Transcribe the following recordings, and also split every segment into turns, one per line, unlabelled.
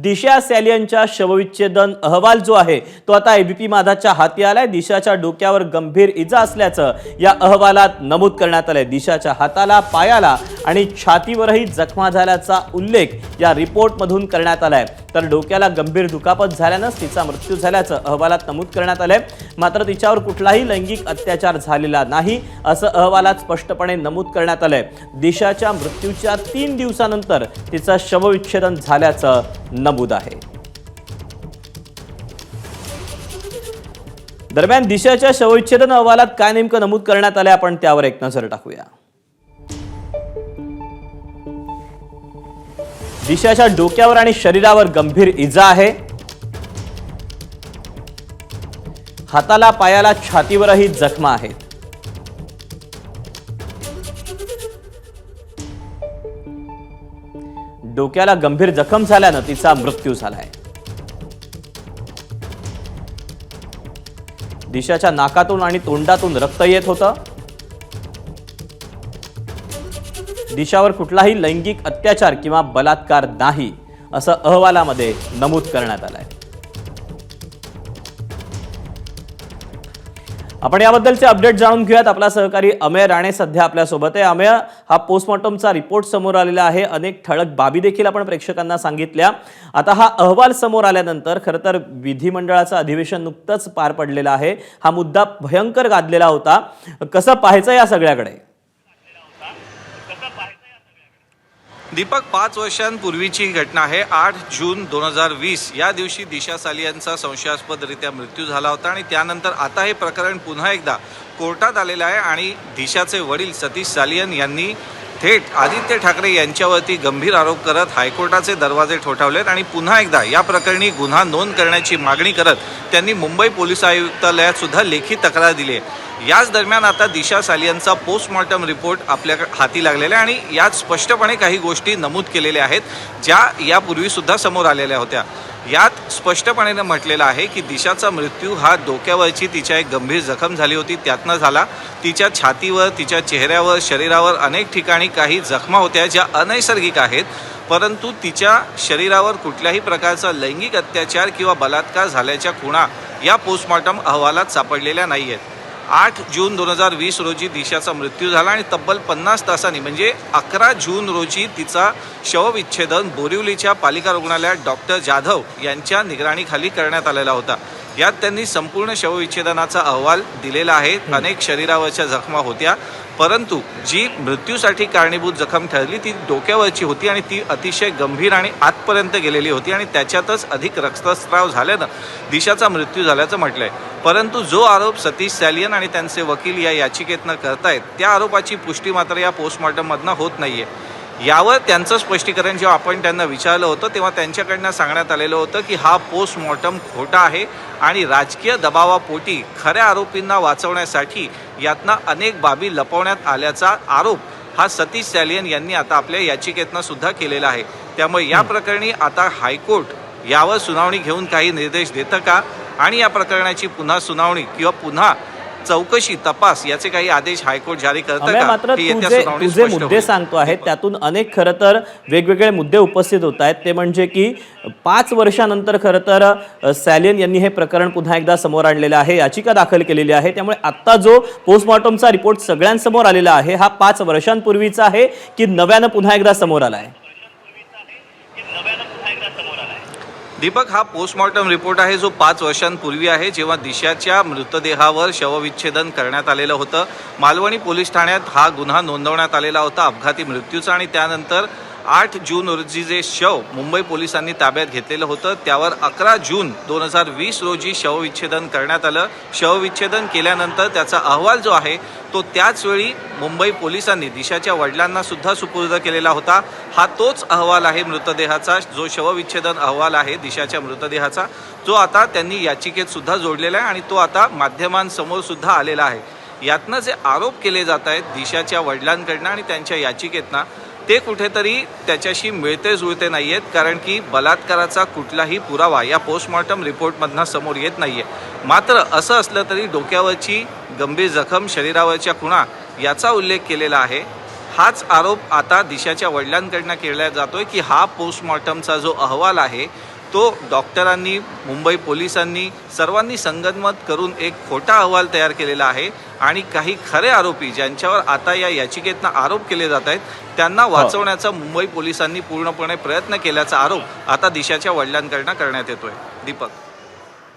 दिशा सॅलियनच्या शवविच्छेदन अहवाल जो आहे तो आता एबीपी माझाच्या हाती आलाय। दिशाच्या डोक्यावर गंभीर इजा असल्याचं या अहवालात नमूद करण्यात आलंय। दिशाच्या हाताला, पायाला आणि छातीवरही जखमा झाल्याचा उल्लेख या रिपोर्टमधून करण्यात आलाय। तर डोक्याला गंभीर दुखापत झाल्यानं तिचा मृत्यू झाल्याचं अहवालात नमूद करण्यात आलंय। मात्र तिच्यावर कुठलाही लैंगिक अत्याचार झालेला नाही असं अहवालात स्पष्टपणे नमूद करण्यात आलंय। दिशाच्या मृत्यूच्या 3 दिवसानंतर तिचं शवविच्छेदन झाल्याचं नमूद आहे। दरम्यान दिशाच्या शवविच्छेदन अहवालात काय नेमकं नमूद करण्यात आलंय आपण त्यावर एक नजर टाकूया। दिशाच्या डोक्यावर आणि शरीरावर गंभीर इजा आहे। हाताला, पायाला, छातीवरही जखमा आहेत। डोक्याला गंभीर जखम झाल्यानं तिचा मृत्यू झालाय। दिशाच्या नाकातून आणि तोंडातून रक्त येत होतं। दिशावर कुठलाही लैंगिक अत्याचार किंवा बलात्कार नाही असं अहवालामध्ये नमूद करण्यात आलंय। आपण याबद्दलचे अपडेट जाणून घेऊयात। आपला सहकारी अमेय राणे सध्या आपल्या सोबत आहे। अमेय, हा पोस्टमॉर्टमचा रिपोर्ट समोर आलेला आहे। अनेक ठळक बाबी देखील आपण प्रेक्षकांना सांगितल्या। आता हा अहवाल समोर आल्यानंतर खरं तर विधिमंडळाचं अधिवेशन नुकतंच पार पडलेलं आहे। हा मुद्दा भयंकर गाजलेला होता। कसं पाहायचं या सगळ्याकडे?
दीपक, 5 वर्षांपूर्वीची घटना आहे। 8 जून 2020 या दिवशी दिशा सालियनचा संशयास्पदरित्या मृत्यू झाला होता आणि त्यानंतर आता हे प्रकरण पुन्हा एकदा कोर्टात आलेलं आहे आणि दिशाचे वडील सतीश सालियन यांनी थेट आदित्य ठाकरे यांच्यावरती गंभीर आरोप करत हायकोर्टाचे दरवाजे ठोठावलेत आणि पुन्हा एकदा या प्रकरणी गुन्हा नोंद करण्याची मागणी करत त्यांनी मुंबई पोलीस आयुक्तालयात सुद्धा लेखी तक्रार दिली आहे। याच दरम्यान आता दिशा सालियनचा पोस्टमॉर्टम रिपोर्ट आपल्या हाती लागलेला आहे आणि यात स्पष्टपणे काही गोष्टी नमूद केलेल्या आहेत ज्या यापूर्वी सुद्धा समोर आलेल्या होत्या। यात स्पष्टपणे म्हटलेलं आहे की दिशाचा मृत्यू हा डोक्यावरची तिच्या एक गंभीर जखम झाली होती त्यातनं झाला। तिच्या छातीवर, तिच्या चेहऱ्यावर, शरीरावर अनेक ठिकाणी काही जखमा होत्या ज्या अनैसर्गिक आहेत, परंतु तिच्या शरीरावर कुठल्याही प्रकारचा लैंगिक अत्याचार किंवा बलात्कार झाल्याच्या खुणा या पोस्टमॉर्टम अहवालात सापडलेल्या नाही आहेत। 8 जून 2020 रोजी दिशाचा मृत्यू झाला आणि तब्बल 50 तासांनी म्हणजे 11 जून रोजी तिचा शवविच्छेदन बोरिवलीच्या पालिका रुग्णालयात डॉक्टर जाधव यांच्या निगराणीखाली करण्यात आलेला होता। यात त्यांनी संपूर्ण शवविच्छेदनाचा अहवाल दिलेला आहे। अनेक शरीरावरच्या जखमा होत्या, परंतु जी मृत्यूसाठी कारणीभूत जखम ठरली ती डोक्यावरची होती आणि ती अतिशय गंभीर आणि आतपर्यंत गेलेली होती आणि त्याच्यातच अधिक रक्तस्राव झाल्यानं दिशाचा मृत्यू झाल्याचं म्हटलंय। परंतु जो आरोप सतीश सालियन आणि त्यांचे वकील या याचिकेतनं करतायत त्या आरोपाची पुष्टी मात्र या पोस्टमॉर्टममधनं होत नाहीये। यावर त्यांचं स्पष्टीकरण जेव्हा आपण त्यांना विचारलं होतं तेव्हा त्यांच्याकडनं सांगण्यात आलेलं होतं की हा पोस्टमॉर्टम खोटा आहे आणि राजकीय दबावापोटी खऱ्या आरोपींना वाचवण्यासाठी यातनं अनेक बाबी लपवण्यात आल्याचा आरोप हा सतीश सालियन यांनी आता आपल्या याचिकेतनं सुद्धा केलेला आहे। त्यामुळे या प्रकरणी आता हायकोर्ट यावर सुनावणी घेऊन काही निर्देश देतं का आणि या प्रकरणाची पुन्हा सुनावणी किंवा पुन्हा चौकशी, तपास याचे काही आदेश हायकोर्ट जारी करतं का?
मात्र तुझे मुद्दे सांगतो आहे त्यातून अनेक खरं तर वेगवेगळे मुद्दे उपस्थित होत आहेत। ते म्हणजे की 5 वर्षानंतर खरं तर सालियन यांनी हे प्रकरण पुन्हा एकदा समोर आणलेलं आहे, याचिका दाखल केलेली आहे। त्यामुळे आता जो पोस्टमॉर्टमचा रिपोर्ट सगळ्यांसमोर आलेला आहे हा 5 वर्षांपूर्वीचा आहे की नव्यानं पुन्हा एकदा समोर आला आहे?
दीपक, हा पोस्टमॉर्टम रिपोर्ट आहे जो 5 वर्षांपूर्वी आहे, जेव्हा दिशाच्या मृतदेहावर शवविच्छेदन करण्यात आलेलं होतं। मालवणी पोलीस ठाण्यात हा गुन्हा नोंदवण्यात आलेला होता अपघाती मृत्यूचा आणि त्यानंतर 8 जून रोजी जे शव मुंबई पोलिसांनी ताब्यात घेतलेलं होतं त्यावर 11 जून 2020 रोजी शवविच्छेदन करण्यात आलं। शवविच्छेदन केल्यानंतर त्याचा अहवाल जो आहे तो त्याच वेळी मुंबई पोलिसांनी दिशाच्या वडिलांना सुद्धा सुपूर्द केलेला होता। हा तोच अहवाल आहे मृतदेहाचा, जो शवविच्छेदन अहवाल आहे दिशाच्या मृतदेहाचा, जो आता त्यांनी याचिकेत सुद्धा जोडलेला आहे आणि तो आता माध्यमांसमोर सुद्धा आलेला आहे। यातनं जे आरोप केले जात आहेत दिशाच्या वडिलांकडनं आणि त्यांच्या याचिकेतनं ते कुठेतरी त्याच्याशी मिळते जुळते नाही आहेत, कारण की बलात्काराचा कुठलाही पुरावा या पोस्टमॉर्टम रिपोर्टमधनं समोर येत नाही आहे। मात्र असं असलं तरी डोक्यावरची गंभीर जखम, शरीरावरच्या खुणा याचा उल्लेख केलेला आहे। हाच आरोप आता दिशाच्या वडिलांकडनं केला जातोय की हा पोस्टमॉर्टमचा जो अहवाल आहे तो डॉक्टरांनी, मुंबई पोलिसांनी सर्वांनी संगनमत करून एक खोटा अहवाल तयार केलेला आहे आणि काही खरे आरोपी ज्यांच्यावर आता या याचिकेतनं आरोप केले जात आहेत त्यांना वाचवण्याचा मुंबई पोलिसांनी पूर्णपणे प्रयत्न केल्याचा आरोप आता दिशाच्या वडिलांकडून करण्यात येतोय. दीपक,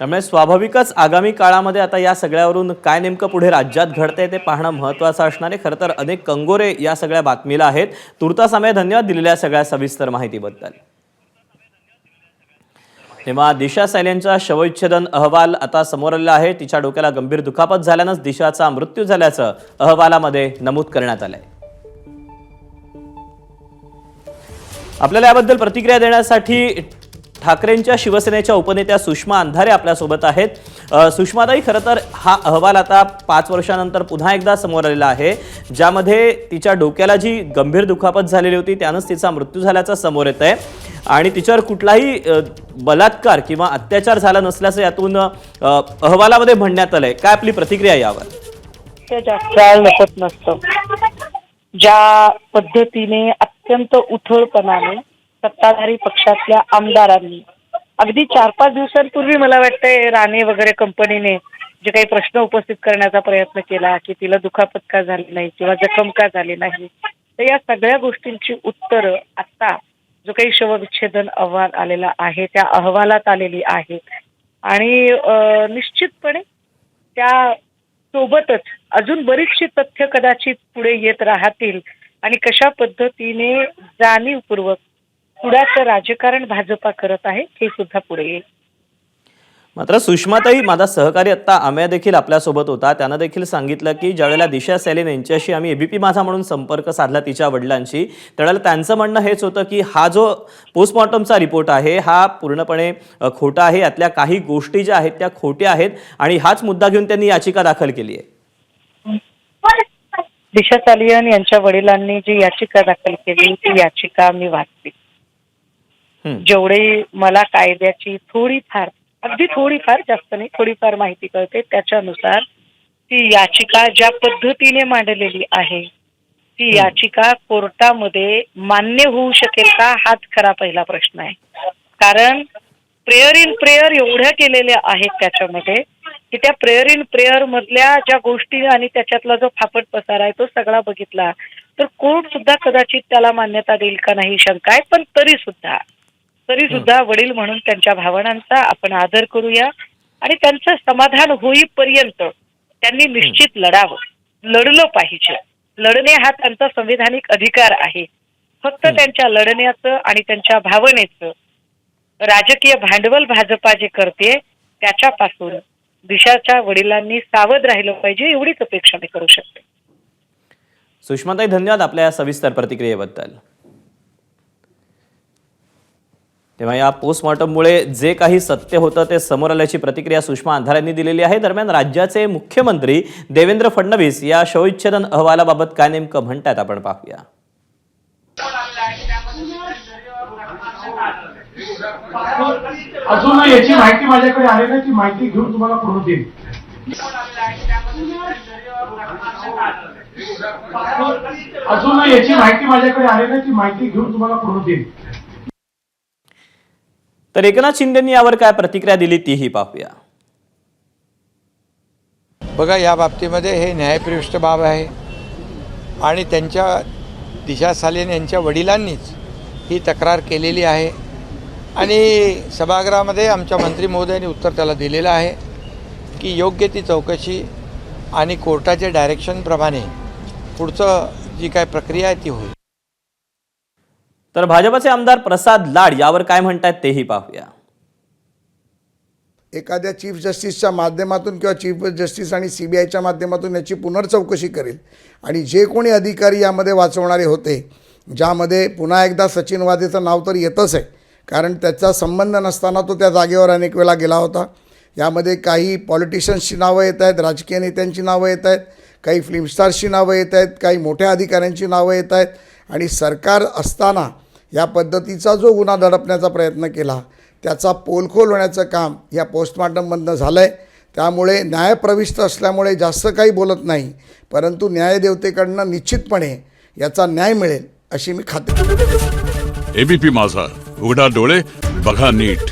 त्यामुळे स्वाभाविकच आगामी काळामध्ये आता या सगळ्यावरून काय नेमकं पुढे राज्यात घडतंय ते पाहणं महत्त्वाचं असणार आहे. खरं तर अनेक कंगोरे या सगळ्या बातमीला आहेत. तुर्तास आम्ही धन्यवाद दिलेल्या सगळ्या सविस्तर माहितीबद्दल. तेव्हा दिशा सायलेंचा शवविच्छेदन अहवाल आता समोर आलेला आहे. तिच्या डोक्याला गंभीर दुखापत झाल्यानंच दिशाचा मृत्यू झाल्याचं अहवालामध्ये नमूद करण्यात आलंय. आपल्याला याबद्दल प्रतिक्रिया देण्यासाठी ठाकरेंच्या शिवसेनेच्या उपनेत्या सुषमा अंधारे आपल्यासोबत आहेत. सुषमाताई, खरं तर हा अहवाल आता 5 वर्षानंतर पुन्हा एकदा समोर आलेला आहे, ज्यामध्ये तिच्या डोक्याला जी गंभीर दुखापत झालेली होती त्यानंच तिचा मृत्यू झाल्याचं समोर येत आहे आणि तिच्यावर कुठलाही बलात्कार किंवा अत्याचार झाला नसल्याचं यातून अहवालामध्ये म्हणण्यात आलंय. काय आपली प्रतिक्रिया यावर?
ते जास्त काळ लपत नसतं. ज्या पद्धतीने अत्यंत उथळपणाने सत्ताधारी पक्षातल्या आमदारांनी अगदी 4-5 दिवसांपूर्वी मला वाटतंय राणे वगैरे कंपनीने जे काही प्रश्न उपस्थित करण्याचा प्रयत्न केला की तिला दुखापत का झाली नाही किंवा जखम का झाली नाही, तर या सगळ्या गोष्टींची उत्तरं आता जो काही शवविच्छेदन अहवाल आलेला आहे त्या अहवालात आलेली आहेत आणि निश्चितपणे त्या सोबतच अजून बरीचशी तथ्य कदाचित पुढे येत राहतील आणि कशा पद्धतीने जाणीवपूर्वक पुढाचं राजकारण भाजपा करत आहे हे सुद्धा पुढे येईल.
मात्र सुषमाताई, माझा सहकारी आत्ता आम्या देखील आपल्यासोबत होता. त्यानं देखील सांगितलं की ज्यावेळेला दिशा सायलेन यांच्याशी आम्ही एबीपी माझा म्हणून संपर्क साधला तिच्या वडिलांशी, त्यावेळेला त्यांचं म्हणणं हेच होतं की हा जो पोस्टमॉर्टमचा रिपोर्ट आहे हा पूर्णपणे खोटा आहे, यातल्या काही गोष्टी ज्या आहेत त्या खोट्या आहेत आणि हाच मुद्दा घेऊन त्यांनी याचिका दाखल केली आहे.
दिशा सालियन यांच्या वडिलांनी जी याचिका दाखल केली ती याचिका मी वाचली. जेवढी मला कायद्याची थोडीफार, अगदी थोडीफार, जास्त नाही, थोडीफार माहिती कळते त्याच्यानुसार ती याचिका ज्या पद्धतीने मांडलेली आहे ती याचिका कोर्टामध्ये मान्य होऊ शकेल का हाच खरा पहिला प्रश्न आहे. कारण प्रेयर इन प्रेयर एवढ्या केलेल्या आहेत त्याच्यामध्ये की त्या प्रेयर इन प्रेयर मधल्या ज्या गोष्टी आणि त्याच्यातला जो फापट पसारा आहे तो सगळा बघितला तर कोर्ट सुद्धा कदाचित त्याला मान्यता देईल का नाही शंका आहे. पण तरी सुद्धा वडील म्हणून त्यांच्या भावनांचा आपण आदर करूया आणि त्यांचं समाधान होईपर्यंत त्यांनी निश्चित लढावं, लढलं पाहिजे. लढणे हा त्यांचा संविधानिक अधिकार आहे. फक्त त्यांच्या लढण्याचं आणि त्यांच्या भावनेचं राजकीय भांडवल भाजपा जे करते त्याच्यापासून दिशाच्या वडिलांनी सावध राहिलं पाहिजे, एवढीच अपेक्षा मी करू शकते.
सुषमाताई, धन्यवाद आपल्या सविस्तर प्रतिक्रियेबद्दल. तेव्हा या पोस्टमॉर्टममुळे जे काही सत्य होतं ते समोर आल्याची प्रतिक्रिया सुषमा अंधारेंनी दिलेली आहे. दरम्यान राज्याचे मुख्यमंत्री देवेंद्र फडणवीस या शवविच्छेदन अहवालाबाबत काय नेमकं म्हणतात आपण पाहूया.
अजून याची माहिती माझ्याकडे आली नाही, ती माहिती घेऊन तुम्हाला पूर्ण देईल. अजून याची माहिती माझ्याकडे आली नाही, ती माहिती घेऊन तुम्हाला पूर्ण देईल.
तर एकनाथ शिंदेंनी यावर काय प्रतिक्रिया दिली तीही पाहूया.
बघा, या बाबतीमध्ये हे न्यायप्रविष्ट बाब आहे आणि त्यांच्या दिशा सालेन यांच्या वडिलांनीच ही तक्रार केलेली आहे आणि सभागृहामध्ये आमच्या मंत्री महोदयांनी उत्तर त्याला दिलेलं आहे की योग्य ती चौकशी आणि कोर्टाच्या डायरेक्शनप्रमाणे पुढचं जी काय प्रक्रिया आहे ती होईल.
तर भाजपचे आमदार प्रसाद लाड यावर काय म्हणतात तेही पाहूया.
एखाद्या चीफ जस्टिसच्या माध्यमातून किंवा चीफ जस्टिस आणि CBIच्या माध्यमातून याची पुनर्चौकशी करेल आणि जे कोणी अधिकारी यामध्ये वाचवणारे होते, ज्यामध्ये पुन्हा एकदा सचिन वाझेचं नाव तर येतच आहे कारण त्याचा संबंध नसताना तो त्या जागेवर अनेक वेळा गेला होता. यामध्ये काही पॉलिटिशियन्सची नावं येत आहेत, राजकीय नेत्यांची नावं येत आहेत, काही फिल्म स्टार्सची नावं येत आहेत, काही मोठ्या अधिकाऱ्यांची नावं येत आहेत आणि सरकार असताना या पद्धतीचा जो गुन्हा दडपण्याचा प्रयत्न केला त्याचा पोलखोल होण्याचं काम या पोस्टमॉर्टममधनं झालं आहे. त्यामुळे न्यायप्रविष्ट असल्यामुळे जास्त काही बोलत नाही, परंतु न्यायदेवतेकडनं निश्चितपणे याचा न्याय मिळेल अशी मी खात्री.
एबीपी माझा, उघडा डोळे बघा नीट.